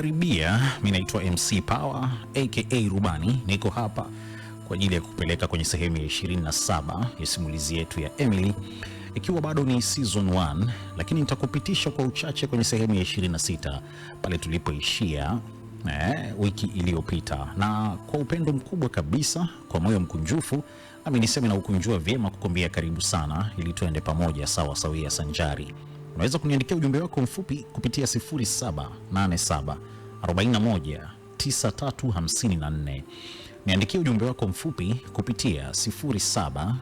unakaribia. Mimi naitwa MC Power aka Rubani, niko hapa kwa ajili ya kupeleka kwenye sehemu ya 27 ya simulizi yetu ya Emily, ikiwa bado ni season 1, lakini nitakupitisha kwa uchache kwenye sehemu ya 26 pale tulipoishia wiki iliyopita, na kwa upendo mkubwa kabisa, kwa moyo mkunjufu, nami niseme na ukunjua vyema kukuambia karibu sana, ili tuende pamoja sawa sawia sanjari. Unaweza kuniandikia ujumbe wako mfupi kupitia 0787 41 9354. Niandikie ujumbe wako mfupi kupitia 0787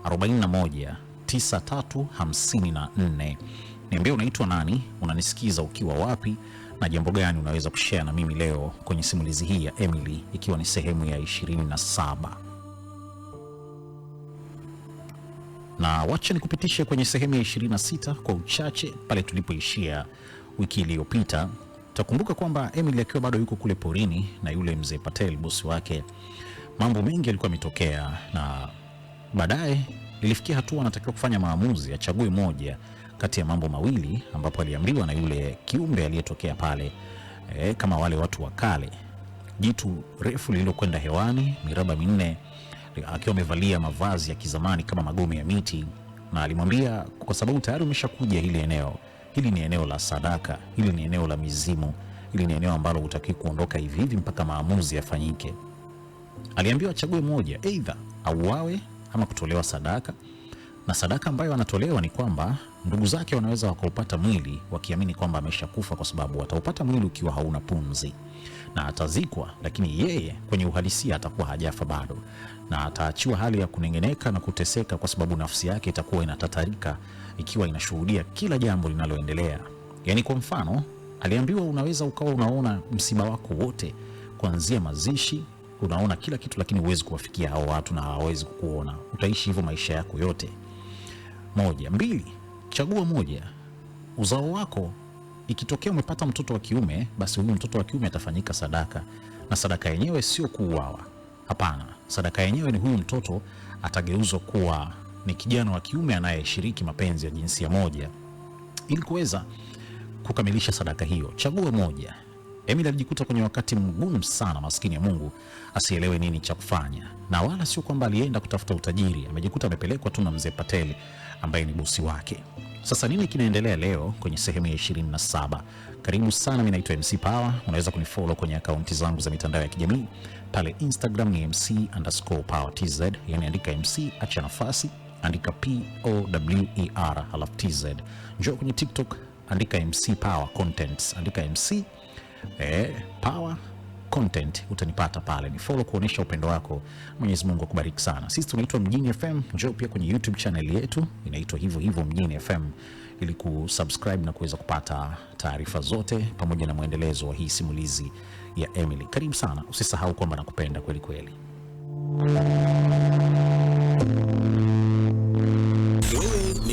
41 9354. Niambie unaitwa nani, unanisikiza ukiwa wapi, na jambo gani unaweza kushare na mimi leo kwenye simulizi hii ya Emily, ikiwa ni sehemu ya 27. Na wacha nikupitishe kwenye sehemu ya 26 kwa uchache pale tulipoishia wiki iliyopita. Utakumbuka kwamba Emily akiwa bado yuko kule porini na yule mzee Patel bosi wake, mambo mengi yalikuwa yametokea, na baadaye ilifikia hatua anatakiwa kufanya maamuzi, achague moja kati ya mambo mawili, ambapo aliambiwa na yule kiumbe aliyetokea pale kama wale watu wa kale, jitu refu lililokwenda hewani, miraba minne, akiwa amevalia mavazi ya kizamani kama magome ya miti, na alimwambia kwa sababu tayari umeshakuja hili eneo, hili ni eneo la sadaka, hili ni eneo la mizimu, hili ni eneo ambalo hutaki kuondoka hivi hivi mpaka maamuzi yafanyike. Aliambiwa achague moja, aidha auawe ama kutolewa sadaka, na sadaka ambayo anatolewa ni kwamba ndugu zake wanaweza wakaupata mwili wakiamini kwamba ameshakufa, kwa sababu wataupata mwili ukiwa hauna pumzi, na atazikwa, lakini yeye kwenye uhalisia atakuwa hajafa bado, na ataachiwa hali ya kunengeneka na kuteseka, kwa sababu nafsi yake itakuwa inatatarika ikiwa inashuhudia kila jambo linaloendelea. Yani kwa mfano, aliambiwa unaweza ukawa unaona msiba wako wote kuanzia mazishi, unaona kila kitu, lakini huwezi kuwafikia hao watu na hawawezi kukuona. Utaishi hivyo maisha yako yote. Moja. Mbili, chagua moja. Uzao wako, ikitokea umepata mtoto wa kiume, basi huyu mtoto wa kiume atafanyika sadaka, na sadaka yenyewe sio kuuawa. Hapana, sadaka yenyewe ni huyu mtoto atageuzwa kuwa ni kijana wa kiume anayeshiriki mapenzi ya jinsia moja, ili kuweza kukamilisha sadaka hiyo. Chagua moja. Emily alijikuta kwenye wakati mgumu sana, maskini ya Mungu, asielewe nini cha kufanya, na wala sio kwamba alienda kutafuta utajiri. Amejikuta amepelekwa tu na mzee Patel ambaye ni bosi wake. Sasa nini kinaendelea leo kwenye sehemu ya 27? Karibu sana, mimi naitwa MC Power. Unaweza kunifollow kwenye akaunti zangu za mitandao ya kijamii. Pale Instagram ni MC_PowerTZ, yani andika MC acha nafasi, andika POWER halafu TZ. Njoo kwenye TikTok, andika MC Power Contents, andika MC Power Content, utanipata pale. Ni follow kuonesha upendo wako. Mwenyezi Mungu akubariki sana. Sisi tunaitwa Mjini FM. Njoo pia kwenye YouTube channel yetu, inaitwa hivyo hivyo Mjini FM, ili kusubscribe na kuweza kupata taarifa zote pamoja na muendelezo wa hii simulizi ya Emily. Karibu sana. Usisahau kwamba nakupenda kweli kweli.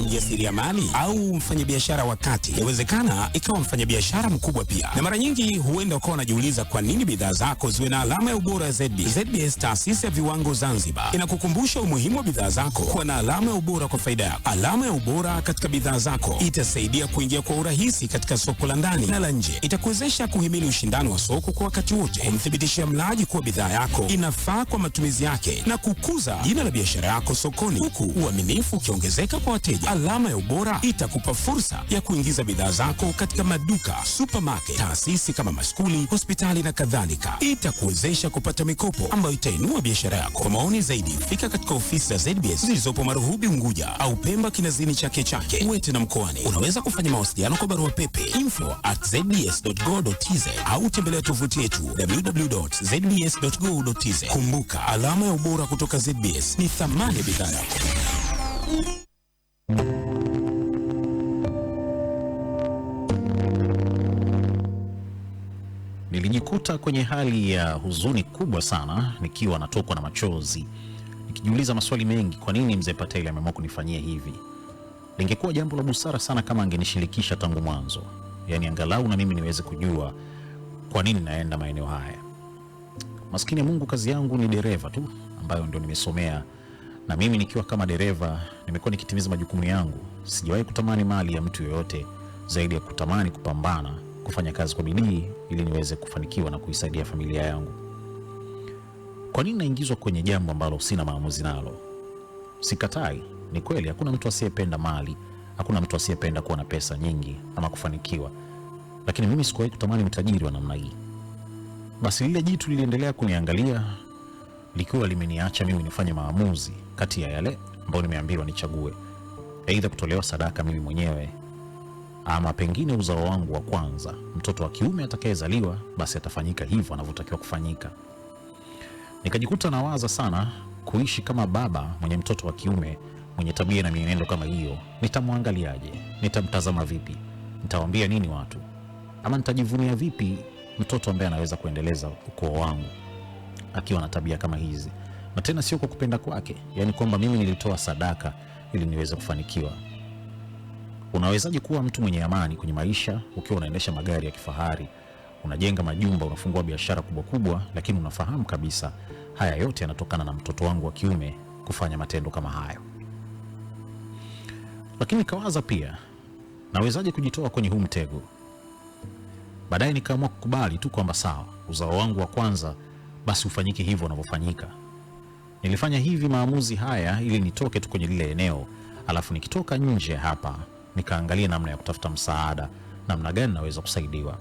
Mjasiriamali au mfanyabiashara wa kati, inawezekana ikawa mfanyabiashara mkubwa pia, na mara nyingi huenda ukawa unajiuliza kwa nini bidhaa zako ziwe na alama ya ubora ya ZBS. ZBS, taasisi ya viwango Zanzibar, inakukumbusha umuhimu wa bidhaa zako kuwa na alama ya ubora kwa faida yako. Alama ya ubora katika bidhaa zako itasaidia kuingia kwa urahisi katika soko la ndani na la nje, itakuwezesha kuhimili ushindani wa soko kwa wakati wote, kumthibitishia mlaji kuwa bidhaa yako inafaa kwa matumizi yake, na kukuza jina la biashara yako sokoni, huku uaminifu ukiongezeka kwa wateja. Alama ya ubora itakupa fursa ya kuingiza bidhaa zako katika maduka, supermarket, taasisi kama maskuli, hospitali na kadhalika. Itakuwezesha kupata mikopo ambayo itainua biashara yako. Kwa maoni zaidi, fika katika ofisi za ZBS zilizopo Maruhubi Unguja au Pemba Kinazini Chake Wete na Mkoani. Unaweza kufanya mawasiliano kwa barua pepe info@zbs.go.tz au tembelea tovuti yetu www.zbs.go.tz. Kumbuka, alama ya ubora kutoka ZBS ni thamani ya bidhaa yako. Nilijikuta kwenye hali ya huzuni kubwa sana, nikiwa natokwa na machozi, nikijiuliza maswali mengi. Kwa nini mzee Patel ameamua kunifanyia hivi? Lingekuwa jambo la busara sana kama angenishirikisha tangu mwanzo, yani angalau na mimi niweze kujua kwa nini naenda maeneo haya. Maskini ya Mungu, kazi yangu ni dereva tu, ambayo ndio nimesomea, na mimi nikiwa kama dereva nimekuwa nikitimiza majukumu yangu. Sijawahi kutamani mali ya mtu yoyote zaidi ya kutamani kupambana kufanya kazi kwa bidii ili niweze kufanikiwa na kuisaidia familia yangu. Kwa nini naingizwa kwenye jambo ambalo sina maamuzi nalo? Sikatai, ni kweli hakuna mtu asiyependa mali, hakuna mtu asiyependa kuwa na pesa nyingi ama kufanikiwa. Lakini mimi sikuwahi kutamani utajiri wa namna hii. Basi lile jitu liliendelea kuniangalia likiwa limeniacha mimi nifanye maamuzi kati ya yale ambayo nimeambiwa nichague. Aidha kutolewa sadaka mimi mwenyewe, ama pengine uzao wangu wa kwanza, mtoto wa kiume atakayezaliwa, basi atafanyika hivyo anavyotakiwa kufanyika. Nikajikuta nawaza sana kuishi kama baba mwenye mtoto wa kiume mwenye tabia na mienendo kama hiyo. Nitamwangaliaje? Nitamtazama vipi? Nitawaambia nini watu? Ama nitajivunia vipi mtoto ambaye anaweza kuendeleza ukoo wangu akiwa na tabia kama hizi? Na tena sio kwa kupenda kwake, yani kwamba mimi nilitoa sadaka ili niweze kufanikiwa. Unawezaje kuwa mtu mwenye amani kwenye maisha ukiwa unaendesha magari ya kifahari, unajenga majumba, unafungua biashara kubwa kubwa, lakini unafahamu kabisa haya yote yanatokana na mtoto wangu wa kiume kufanya matendo kama hayo? Lakini nikawaza pia, nawezaje kujitoa kwenye huu mtego? Baadaye nikaamua kukubali tu kwamba sawa, uzao wangu wa kwanza basi ufanyike hivyo unavyofanyika. Nilifanya hivi maamuzi haya ili nitoke tu kwenye lile eneo, alafu nikitoka nje hapa nikaangalia namna ya kutafuta msaada, namna gani naweza kusaidiwa.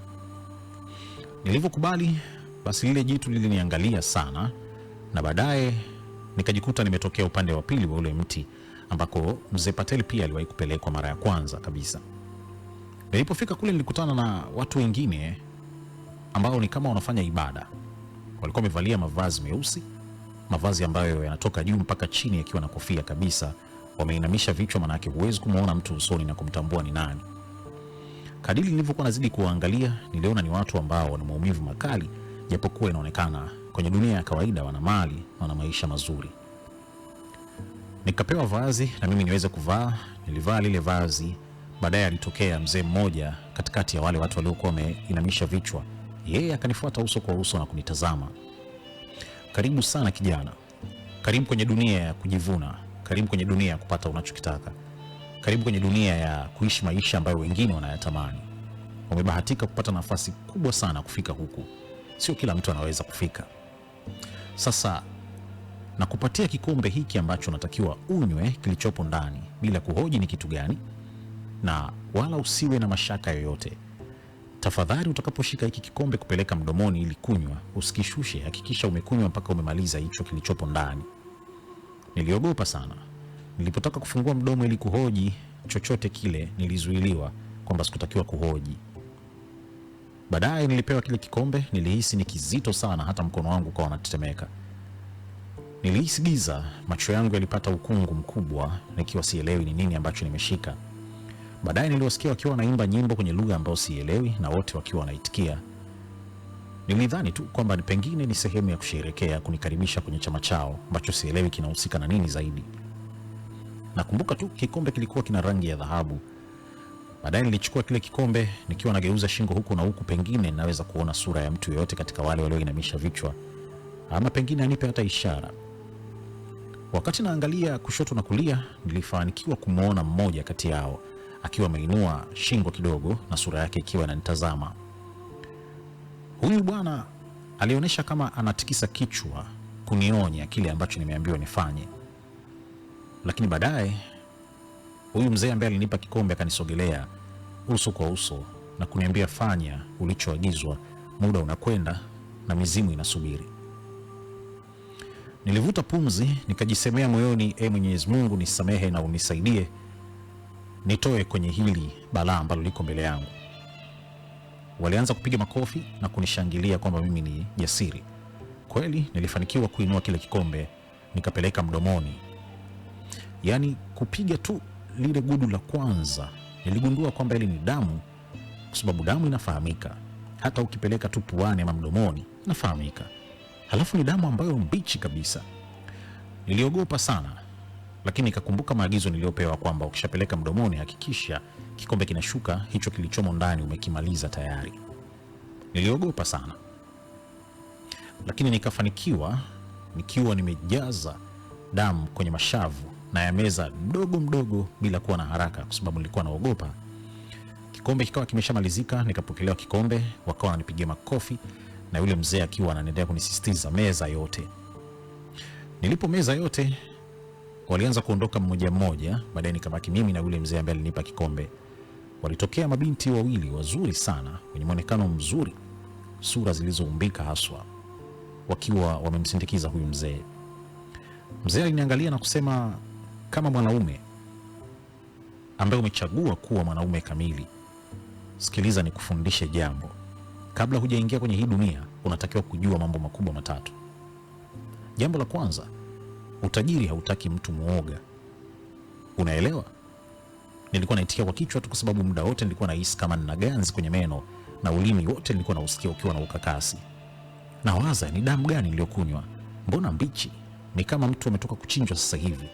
Nilivyokubali, basi lile jitu liliniangalia sana, na baadaye nikajikuta nimetokea upande wa pili wa ule mti ambako mzee Patel pia aliwahi kupelekwa mara ya kwanza kabisa. Nilipofika kule nilikutana na watu wengine ambao ni kama wanafanya ibada. Walikuwa wamevalia mavazi meusi, mavazi ambayo yanatoka juu mpaka chini yakiwa na kofia kabisa. Wameinamisha vichwa, maana yake huwezi kumuona mtu usoni na kumtambua ni nani. Kadiri nilivyokuwa nazidi kuangalia, niliona ni watu ambao wana maumivu makali, japokuwa inaonekana kwenye dunia ya kawaida wana mali, wana maisha mazuri. Nikapewa vazi na mimi niweze kuvaa. Nilivaa lile vazi. Baadaye alitokea mzee mmoja katikati ya wale watu waliokuwa wameinamisha vichwa. Yeye akanifuata uso kwa uso na kunitazama. Karibu sana kijana, karibu kwenye dunia ya kujivuna, karibu kwenye dunia ya kupata unachokitaka, karibu kwenye dunia ya kuishi maisha ambayo wengine wanayatamani. Umebahatika kupata nafasi kubwa sana kufika huku, sio kila mtu anaweza kufika. Sasa nakupatia kikombe hiki ambacho unatakiwa unywe kilichopo ndani bila kuhoji ni kitu gani, na wala usiwe na mashaka yoyote. Tafadhali utakaposhika hiki kikombe kupeleka mdomoni ili kunywa, usikishushe, hakikisha umekunywa mpaka umemaliza hicho kilichopo ndani. Niliogopa sana. Nilipotaka kufungua mdomo ili kuhoji chochote kile, nilizuiliwa kwamba sikutakiwa kuhoji. Baadaye nilipewa kile kikombe. Nilihisi ni kizito sana, hata mkono wangu ukawa unatetemeka. Nilihisi giza, macho yangu yalipata ukungu mkubwa, nikiwa sielewi ni nini ambacho nimeshika. Baadaye niliwasikia wakiwa wanaimba nyimbo kwenye lugha ambayo sielewi, na wote wakiwa wanaitikia. Nilidhani tu kwamba pengine ni sehemu ya kusherehekea kunikaribisha kwenye chama chao ambacho sielewi kinahusika na nini zaidi. Nakumbuka tu kikombe kilikuwa kina rangi ya dhahabu. Baadaye nilichukua kile kikombe nikiwa nageuza shingo huku na huku, pengine naweza kuona sura ya mtu yeyote katika wale walioinamisha vichwa, ama pengine anipe hata ishara. Wakati naangalia kushoto na kulia, nilifanikiwa kumwona mmoja kati yao akiwa ameinua shingo kidogo na sura yake ikiwa inanitazama. Huyu bwana alionyesha kama anatikisa kichwa kunionya kile ambacho nimeambiwa nifanye. Lakini baadaye huyu mzee ambaye alinipa kikombe akanisogelea uso kwa uso na kuniambia, fanya ulichoagizwa, muda unakwenda na mizimu inasubiri. Nilivuta pumzi, nikajisemea moyoni, Mwenyezi Mungu nisamehe na unisaidie nitoe kwenye hili balaa ambalo liko mbele yangu. Walianza kupiga makofi na kunishangilia kwamba mimi ni jasiri. Kweli nilifanikiwa kuinua kile kikombe nikapeleka mdomoni. Yaani kupiga tu lile gudu la kwanza, niligundua kwamba ile ni damu, kwa sababu damu inafahamika. Hata ukipeleka tu puani ama mdomoni inafahamika. Halafu ni damu ambayo mbichi kabisa. Niliogopa sana, lakini nikakumbuka maagizo niliyopewa kwamba ukishapeleka mdomoni hakikisha kikombe kinashuka, hicho kilichomo ndani umekimaliza tayari. Niliogopa sana, lakini nikafanikiwa nikiwa nimejaza damu kwenye mashavu na ya meza mdogo mdogo bila kuwa na haraka, kwa sababu nilikuwa naogopa Kikombe kikawa kimeshamalizika, nikapokelewa kikombe, wakawa wananipigia makofi na yule mzee akiwa ananiendelea kunisisitiza meza yote. Nilipo meza yote, walianza kuondoka mmoja mmoja, baadaye nikabaki mimi na yule mzee ambaye alinipa kikombe. Walitokea mabinti wawili wazuri sana, wenye muonekano mzuri, sura zilizoumbika haswa, wakiwa wamemsindikiza huyu mzee. Mzee aliniangalia na kusema, kama mwanaume ambaye umechagua kuwa mwanaume kamili, sikiliza nikufundishe jambo. Kabla hujaingia kwenye hii dunia, unatakiwa kujua mambo makubwa matatu. Jambo la kwanza, utajiri hautaki mtu muoga. Unaelewa? Nilikuwa naitikia kwa kichwa tu, kwa sababu muda wote nilikuwa nahisi kama nina ganzi kwenye meno na ulimi wote nilikuwa nausikia ukiwa na ukakasi. Nawaza, ni damu gani niliyokunywa? Mbona mbichi? Ni kama mtu ametoka kuchinjwa sasa hivi.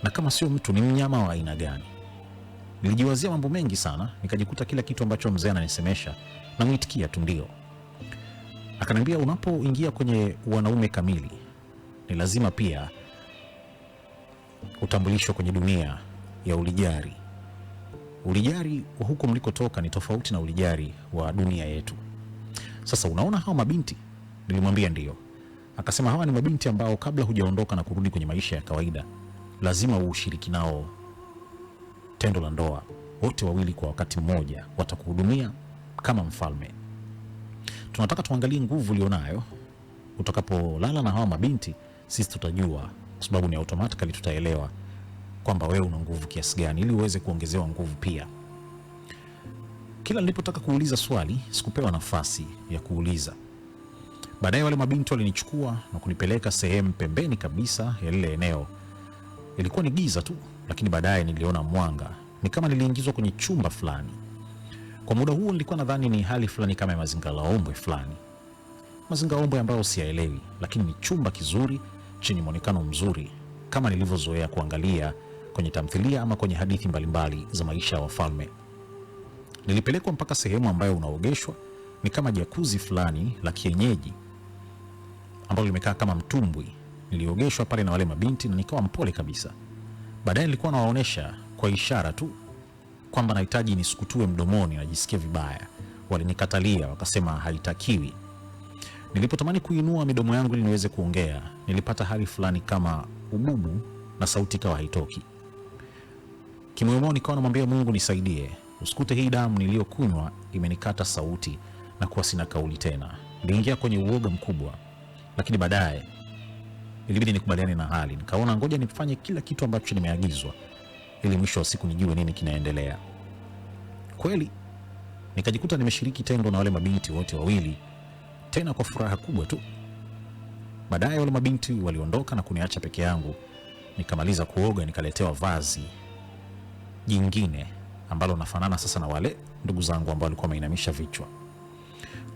Na kama sio mtu, ni mnyama wa aina gani? Nilijiwazia mambo mengi sana, nikajikuta kila kitu ambacho mzee ananisemesha namuitikia tu ndio. Akaniambia, unapoingia kwenye wanaume kamili, ni lazima pia utambulishwe kwenye dunia ya ulijari. Ulijari wa huko mlikotoka ni tofauti na ulijari wa dunia yetu. Sasa unaona hawa mabinti? Nilimwambia ndio. Akasema hawa ni mabinti ambao kabla hujaondoka na kurudi kwenye maisha ya kawaida, lazima ushiriki nao tendo la ndoa. Wote wawili kwa wakati mmoja watakuhudumia kama mfalme. Tunataka tuangalie nguvu ulionayo. Utakapolala na hawa mabinti, sisi tutajua, kwa sababu ni automatically tutaelewa kwamba wewe una nguvu kiasi gani, ili uweze kuongezewa nguvu pia. Kila nilipotaka kuuliza swali, sikupewa nafasi ya kuuliza. Baadaye wale mabinti walinichukua na kunipeleka sehemu pembeni kabisa ya lile eneo. Ilikuwa ni giza tu, lakini baadaye niliona mwanga. Ni kama niliingizwa kwenye chumba fulani. Kwa muda huo nilikuwa nadhani ni hali fulani kama ya mazingalaombwe fulani. Mazingalaombwe ambayo siyaelewi, lakini ni chumba kizuri chenye muonekano mzuri kama nilivyozoea kuangalia kwenye tamthilia ama kwenye hadithi mbalimbali za maisha ya wafalme. Nilipelekwa mpaka sehemu ambayo unaogeshwa, ni kama jakuzi fulani la kienyeji ambalo limekaa kama mtumbwi. Niliogeshwa pale na wale mabinti na nikawa mpole kabisa. Baadaye nilikuwa nawaonesha kwa ishara tu kwamba nahitaji nisikutue mdomoni, najisikia vibaya. Walinikatalia, wakasema haitakiwi. Nilipotamani kuinua midomo yangu ili niweze kuongea, nilipata hali fulani kama ububu na sauti ikawa haitoki. Kimoyomoyo nikawa namwambia Mungu, nisaidie, usikute hii damu niliyokunywa imenikata sauti na kuwa sina kauli tena. Niliingia kwenye uoga mkubwa, lakini baadaye ilibidi nikubaliane na hali. Nikaona ngoja nifanye kila kitu ambacho nimeagizwa, ili mwisho wa siku nijue nini kinaendelea. Kweli nikajikuta nimeshiriki tendo na wale mabinti wote wawili, tena kwa furaha kubwa tu. Baadaye wale mabinti waliondoka na kuniacha peke yangu. Nikamaliza kuoga, nikaletewa vazi jingine ambalo nafanana sasa na wale ndugu zangu ambao walikuwa wameinamisha vichwa.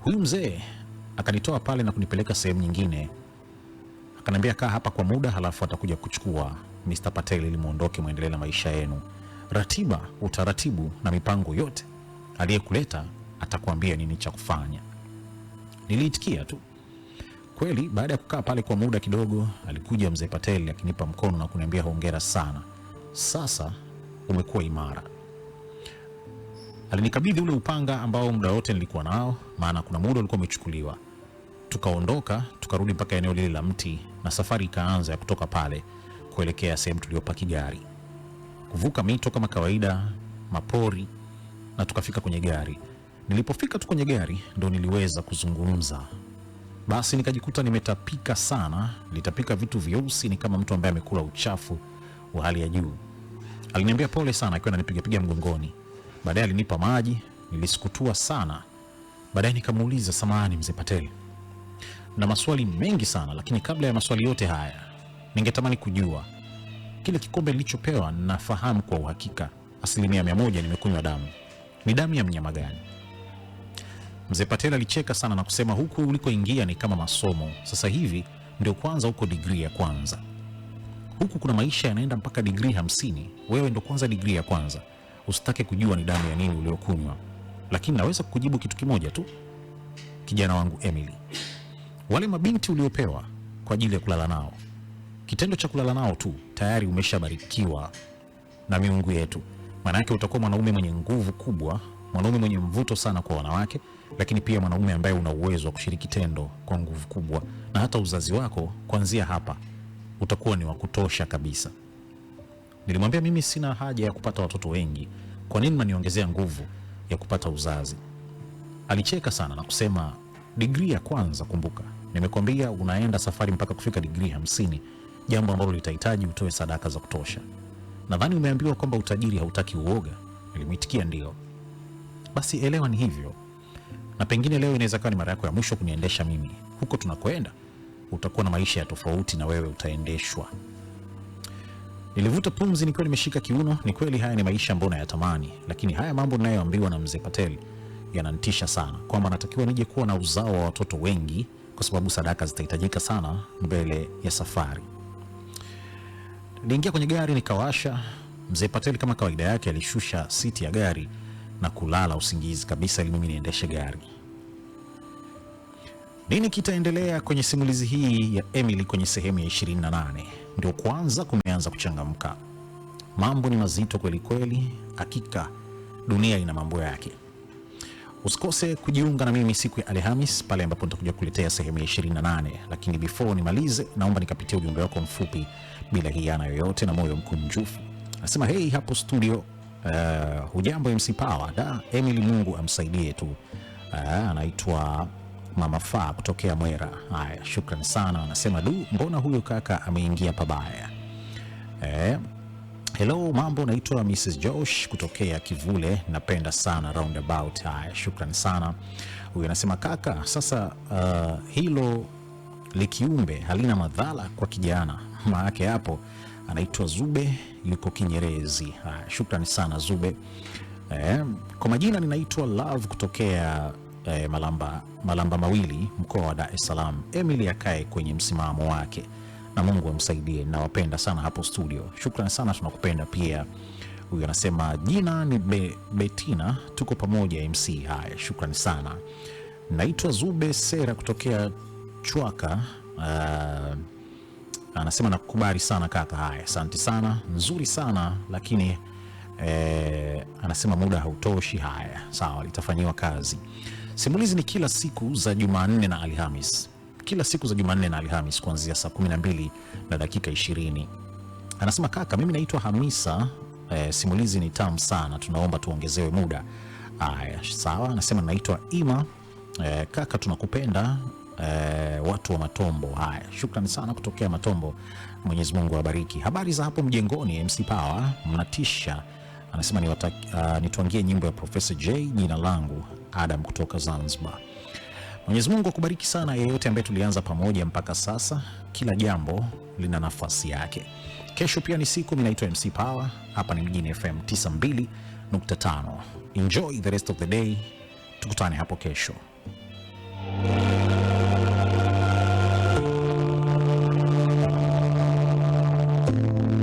Huyu mzee akanitoa pale na kunipeleka sehemu nyingine. Akaniambia, kaa hapa kwa muda, halafu atakuja kuchukua Mr. Patel ili muondoke muendelee na maisha yenu. Ratiba, utaratibu na mipango yote aliyekuleta atakwambia nini cha kufanya. Niliitikia tu. Kweli baada ya kukaa pale kwa muda kidogo, alikuja mzee Patel akinipa mkono na kuniambia, hongera sana, sasa umekuwa imara. Alinikabidhi ule upanga ambao muda wote nilikuwa nao, maana kuna muda ulikuwa umechukuliwa. Tukaondoka, tukarudi mpaka eneo lile la mti, na safari ikaanza ya kutoka pale kuelekea sehemu tuliyopaki gari. Kuvuka mito kama kawaida, mapori, na tukafika kwenye gari. Nilipofika tu kwenye gari ndo niliweza kuzungumza. Basi nikajikuta nimetapika sana, nilitapika vitu vyeusi, ni kama mtu ambaye amekula uchafu wa hali ya juu. Aliniambia pole sana akiwa ananipiga mgongoni. Baadaye alinipa maji, nilisikutua sana. Baadaye nikamuuliza, samahani mzee Patel, na maswali mengi sana, lakini kabla ya maswali yote haya, ningetamani kujua kile kikombe nilichopewa, nafahamu kwa uhakika 100% nimekunywa damu. Ni damu ya mnyama gani? Mzee Patel alicheka sana na kusema, huku ulikoingia ni kama masomo. Sasa hivi ndio kwanza huko degree ya kwanza. Huku kuna maisha yanaenda mpaka degree 50. Wewe ndio kwanza degree ya kwanza. Usitake kujua ni damu ya nini uliokunywa. Lakini naweza kukujibu kitu kimoja tu, kijana wangu Emily. Wale mabinti uliopewa kwa ajili ya kulala nao, kitendo cha kulala nao tu tayari umeshabarikiwa na miungu yetu. Maana yake utakuwa mwanaume mwenye nguvu kubwa mwanaume mwenye mvuto sana kwa wanawake, lakini pia mwanaume ambaye una uwezo wa kushiriki tendo kwa nguvu kubwa, na hata uzazi wako kuanzia hapa utakuwa ni wa kutosha kabisa. Nilimwambia mimi sina haja ya kupata watoto wengi, kwa nini mnaniongezea nguvu ya kupata uzazi? Alicheka sana na kusema, degree ya kwanza kumbuka, nimekwambia unaenda safari mpaka kufika degree 50, jambo ambalo litahitaji utoe sadaka za kutosha. Nadhani umeambiwa kwamba utajiri hautaki uoga. Nilimwitikia ndio. Basi elewa ni hivyo, na pengine leo inaweza kuwa ni mara yako ya mwisho kuniendesha mimi. Huko tunakoenda utakuwa na maisha ya tofauti na wewe utaendeshwa. Nilivuta pumzi nikiwa nimeshika kiuno. Ni kweli haya ni maisha ambayo nayatamani, lakini haya mambo ninayoambiwa na mzee Patel yananitisha sana, kwamba natakiwa nije kuwa na uzao wa watoto wengi kwa sababu sadaka zitahitajika sana mbele ya safari. Niliingia kwenye gari nikawasha. Mzee Patel kama kawaida yake alishusha siti ya gari na kulala usingizi kabisa ili mimi niendeshe gari. Nini kitaendelea kwenye simulizi hii ya Emily kwenye sehemu ya 28? Ndio kwanza kumeanza kuchangamka. Mambo ni mazito kweli kweli, hakika dunia ina mambo yake. Usikose kujiunga na mimi siku ya Alhamis pale ambapo nitakuja kuletea sehemu ya 28, lakini before nimalize naomba nikapitia ujumbe wako mfupi bila hiana yoyote na moyo mkunjufu. Nasema hey hapo studio, hujambo MC Power? Da, Emily Mungu amsaidie tu. Anaitwa Mama Faa kutokea Mwera. Haya, shukrani sana. Anasema du, mbona huyo kaka ameingia pabaya? Hello, mambo, naitwa Mrs. Josh kutokea Kivule, napenda sana roundabout. Haya, shukrani sana. Huyo anasema kaka, sasa hilo likiumbe halina madhara kwa kijana. Maana hapo anaitwa Zube, yuko Kinyerezi. Haya, shukrani sana Zube. Kwa majina ninaitwa Love kutokea Malamba Mawili, mkoa wa Dar es Salaam. Emily akae kwenye msimamo wake na Mungu amsaidie. Nawapenda sana hapo studio. Shukrani sana, tunakupenda pia. Huyu anasema jina ni Betina, tuko pamoja MC. Haya, shukrani sana. Naitwa Zube Sera kutokea Chwaka. Anasema nakukubali sana kaka. Haya, asante sana, nzuri sana lakini anasema muda hautoshi. Haya, sawa, litafanyiwa kazi. Simulizi ni kila siku za Jumanne na Alhamis. Kila siku za Jumanne na Alhamis kuanzia saa 12 na dakika 20. Anasema kaka, mimi naitwa Hamisa. Simulizi ni tamu sana, tunaomba tuongezewe muda. Haya, sawa. Anasema naitwa Ima. Kaka tunakupenda, watu wa Matombo. Haya, shukrani sana kutokea Matombo. Mwenyezi Mungu awabariki. Habari za hapo mjengoni MC Power, mnatisha. Anasema nituangie nyimbo ya Professor J. Jina langu Adam kutoka Zanzibar. Mwenyezi Mungu akubariki sana yeyote ambaye tulianza pamoja mpaka sasa. Kila jambo lina nafasi yake. Kesho pia ni siku. Mimi naitwa MC Power. Hapa ni Mjini FM 92.5. Enjoy the rest of the day. Tukutane hapo kesho.